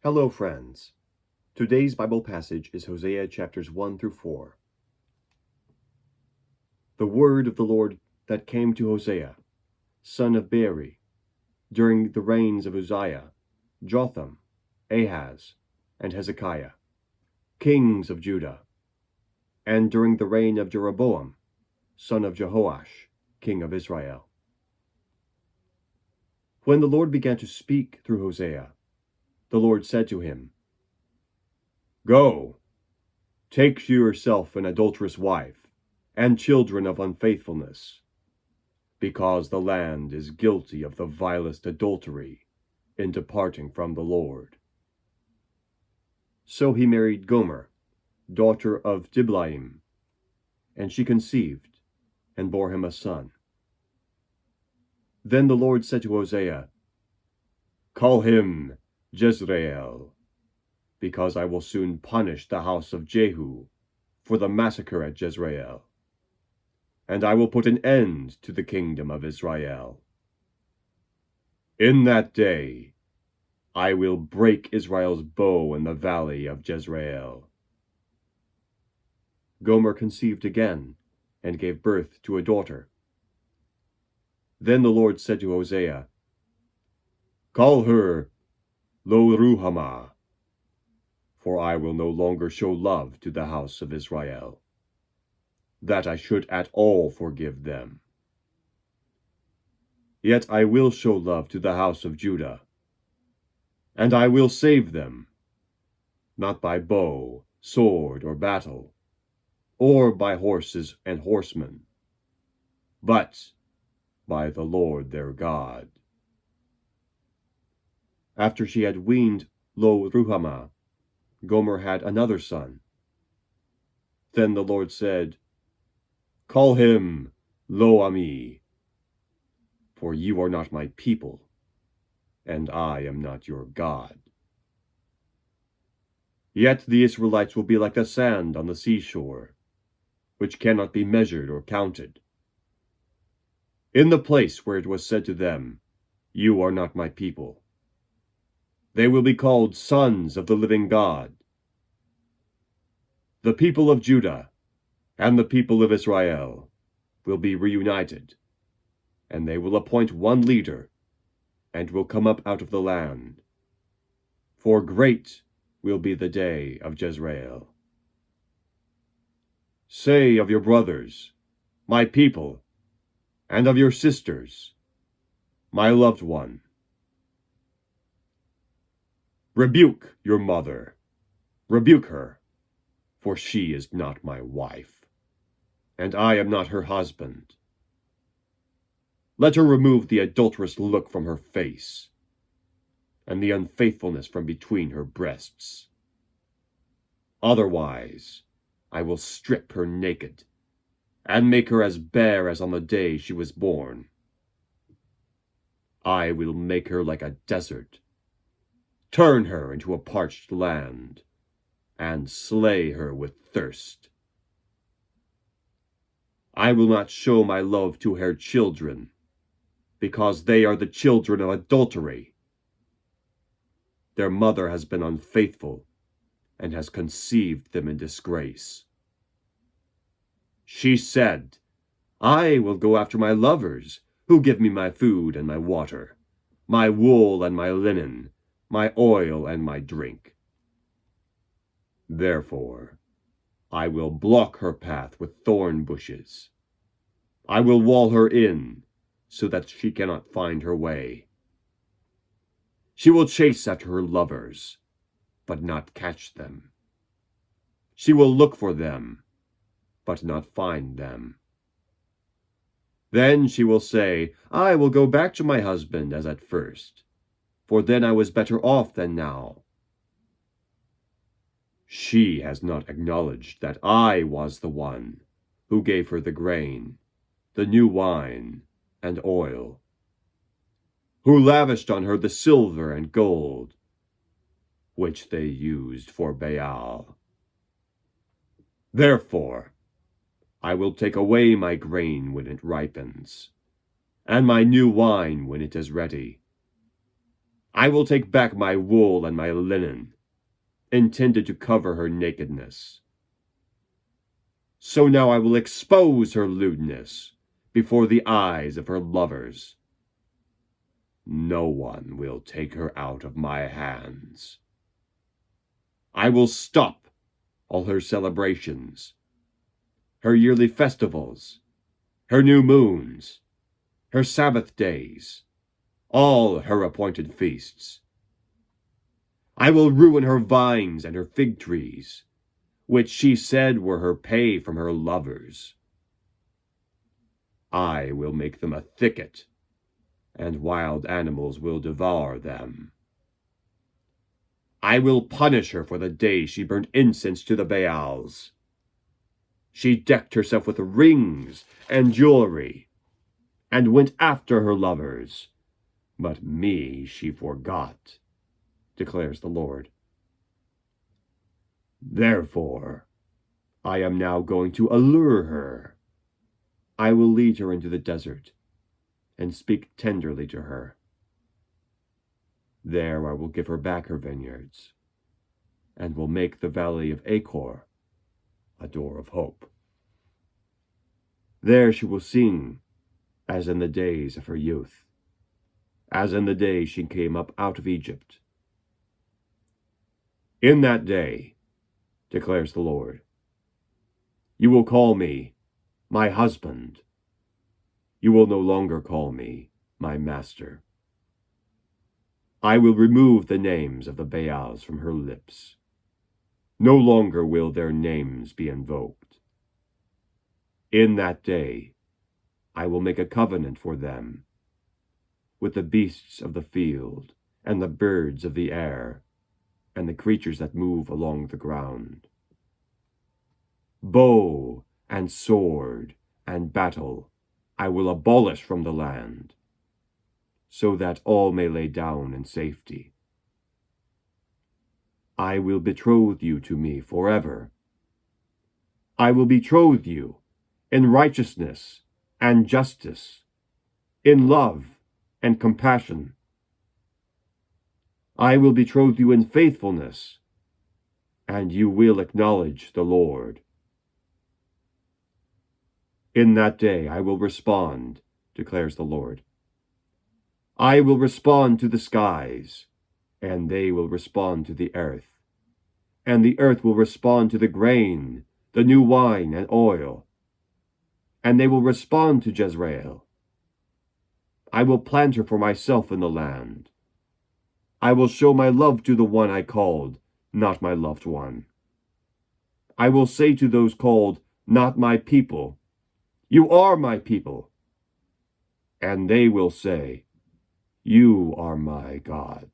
Hello, friends. Today's Bible passage is Hosea chapters 1 through 4. The word of the Lord that came to Hosea, son of Beeri, during the reigns of Uzziah, Jotham, Ahaz, and Hezekiah, kings of Judah, and during the reign of Jeroboam, son of Jehoash, king of Israel. When the Lord began to speak through Hosea, the Lord said to him, Go, take to yourself an adulterous wife, and children of unfaithfulness, because the land is guilty of the vilest adultery in departing from the Lord. So he married Gomer, daughter of Diblaim, and she conceived, and bore him a son. Then the Lord said to Hosea, Call him Jezreel, because I will soon punish the house of Jehu for the massacre at Jezreel, and I will put an end to the kingdom of Israel. In that day I will break Israel's bow in the valley of Jezreel. Gomer conceived again, and gave birth to a daughter. Then the Lord said to Hosea, Call her Lo-ruhamah, for I will no longer show love to the house of Israel, that I should at all forgive them. Yet I will show love to the house of Judah, and I will save them, not by bow, sword, or battle, or by horses and horsemen, but by the Lord their God. After she had weaned Lo-ruhamah, Gomer had another son. Then the Lord said, Call him Lo-ammi, for you are not my people, and I am not your God. Yet the Israelites will be like the sand on the seashore, which cannot be measured or counted. In the place where it was said to them, You are not my people, they will be called sons of the living God. The people of Judah and the people of Israel will be reunited, and they will appoint one leader, and will come up out of the land. For great will be the day of Jezreel. Say of your brothers, my people, and of your sisters, my loved one. Rebuke your mother, rebuke her, for she is not my wife, and I am not her husband. Let her remove the adulterous look from her face, and the unfaithfulness from between her breasts. Otherwise, I will strip her naked, and make her as bare as on the day she was born. I will make her like a desert, turn her into a parched land, and slay her with thirst. I will not show my love to her children, because they are the children of adultery. Their mother has been unfaithful, and has conceived them in disgrace. She said, I will go after my lovers, who give me my food and my water, my wool and my linen, my oil and my drink. Therefore, I will block her path with thorn bushes. I will wall her in, so that she cannot find her way. She will chase after her lovers, but not catch them. She will look for them, but not find them. Then she will say, I will go back to my husband as at first, for then I was better off than now. She has not acknowledged that I was the one who gave her the grain, the new wine, and oil, who lavished on her the silver and gold, which they used for Baal. Therefore, I will take away my grain when it ripens, and my new wine when it is ready. I will take back my wool and my linen, intended to cover her nakedness. So now I will expose her lewdness before the eyes of her lovers. No one will take her out of my hands. I will stop all her celebrations, her yearly festivals, her new moons, her Sabbath days, all her appointed feasts. I will ruin her vines and her fig trees, which she said were her pay from her lovers. I will make them a thicket, and wild animals will devour them. I will punish her for the day she burned incense to the Baals. She decked herself with rings and jewelry, and went after her lovers, but me she forgot, declares the Lord. Therefore, I am now going to allure her. I will lead her into the desert, and speak tenderly to her. There I will give her back her vineyards, and will make the valley of Achor a door of hope. There she will sing as in the days of her youth, as in the day she came up out of Egypt. In that day, declares the Lord, you will call me my husband. You will no longer call me my master. I will remove the names of the Baals from her lips. No longer will their names be invoked. In that day, I will make a covenant for them with the beasts of the field and the birds of the air and the creatures that move along the ground. Bow and sword and battle I will abolish from the land, so that all may lay down in safety. I will betroth you to me forever. I will betroth you in righteousness and justice, in love and compassion. I will betroth you in faithfulness, and you will acknowledge the Lord. In that day I will respond, declares the Lord. I will respond to the skies, and they will respond to the earth, and the earth will respond to the grain, the new wine and oil, and they will respond to Jezreel. I will plant her for myself in the land. I will show my love to the one I called, not my loved one. I will say to those called, not my people, you are my people. And they will say, you are my God.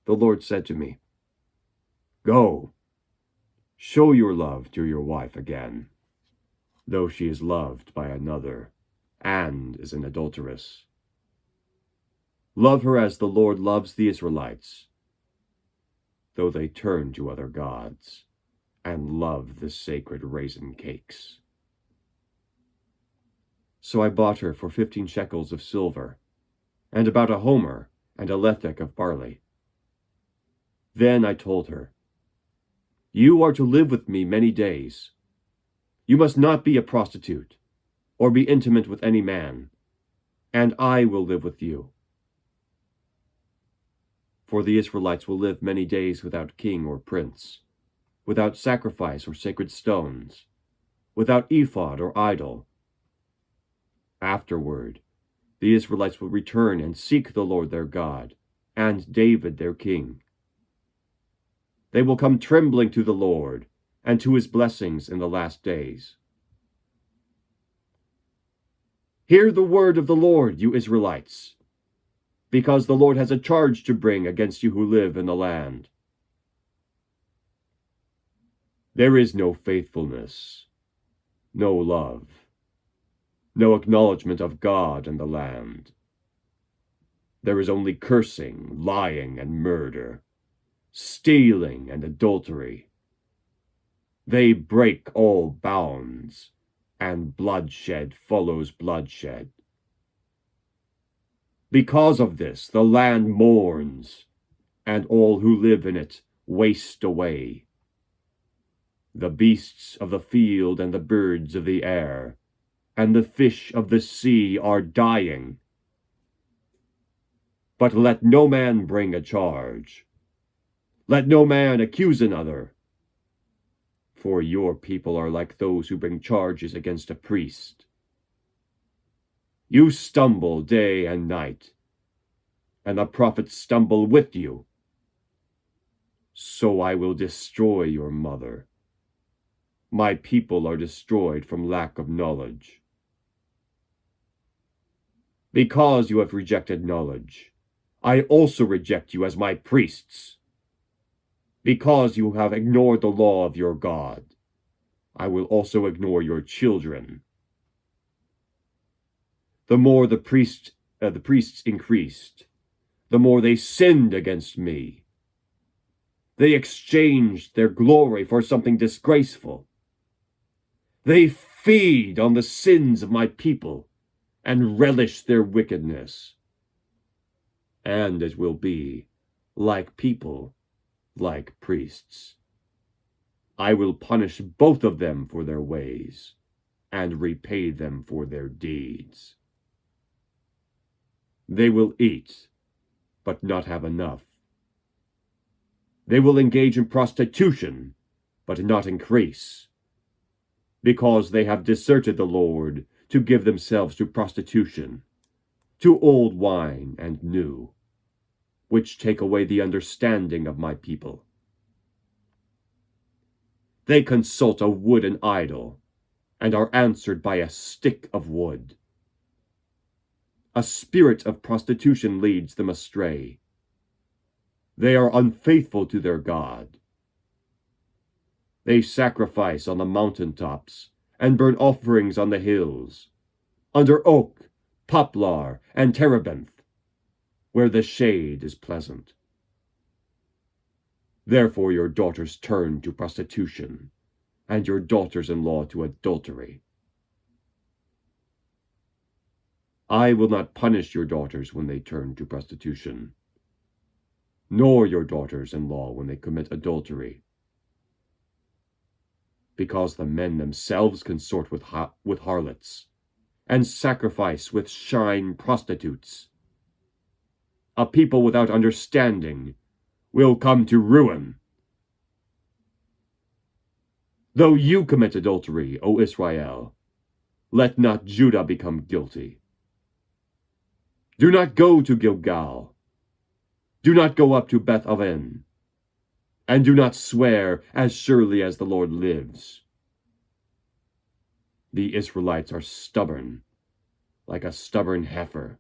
The Lord said to me, go, show your love to your wife again, though she is loved by another and is an adulteress. Love her as the Lord loves the Israelites, though they turn to other gods and love the sacred raisin cakes. So I bought her for 15 shekels of silver, and about a homer and a lethek of barley. Then I told her, you are to live with me many days. You must not be a prostitute, or be intimate with any man, and I will live with you. For the Israelites will live many days without king or prince, without sacrifice or sacred stones, without ephod or idol. Afterward, the Israelites will return and seek the Lord their God, and David their king. They will come trembling to the Lord, and to his blessings in the last days. Hear the word of the Lord, you Israelites, because the Lord has a charge to bring against you who live in the land. There is no faithfulness, no love, no acknowledgement of God in the land. There is only cursing, lying, and murder, stealing and adultery. They break all bounds, and bloodshed follows bloodshed. Because of this, the land mourns, and all who live in it waste away. The beasts of the field and the birds of the air, and the fish of the sea are dying. But let no man bring a charge. Let no man accuse another. For your people are like those who bring charges against a priest. You stumble day and night, and the prophets stumble with you. So I will destroy your mother. My people are destroyed from lack of knowledge. Because you have rejected knowledge, I also reject you as my priests. Because you have ignored the law of your God, I will also ignore your children. The more the priests increased, the more they sinned against me. They exchanged their glory for something disgraceful. They feed on the sins of my people and relish their wickedness. And it will be, like people, like priests. I will punish both of them for their ways and repay them for their deeds. They will eat, but not have enough. They will engage in prostitution, but not increase, because they have deserted the Lord to give themselves to prostitution, to old wine and new, which take away the understanding of my people. They consult a wooden idol, and are answered by a stick of wood. A spirit of prostitution leads them astray. They are unfaithful to their God. They sacrifice on the mountaintops and burn offerings on the hills, under oak, poplar, and terebinth, where the shade is pleasant. Therefore your daughters turn to prostitution, and your daughters-in-law to adultery. I will not punish your daughters when they turn to prostitution, nor your daughters-in-law when they commit adultery, because the men themselves consort with harlots, and sacrifice with shrine prostitutes. A people without understanding will come to ruin. Though you commit adultery, O Israel, let not Judah become guilty. Do not go to Gilgal. Do not go up to Beth Aven. And do not swear, as surely as the Lord lives. The Israelites are stubborn, like a stubborn heifer.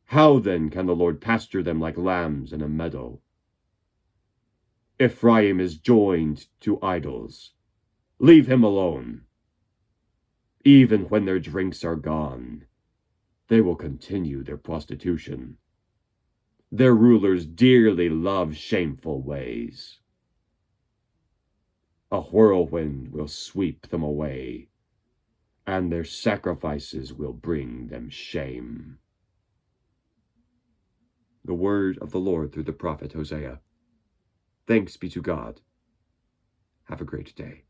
How then can the Lord pasture them like lambs in a meadow? Ephraim is joined to idols. Leave him alone. Even when their drinks are gone, they will continue their prostitution. Their rulers dearly love shameful ways. A whirlwind will sweep them away, and their sacrifices will bring them shame. The word of the Lord through the prophet Hosea. Thanks be to God. Have a great day.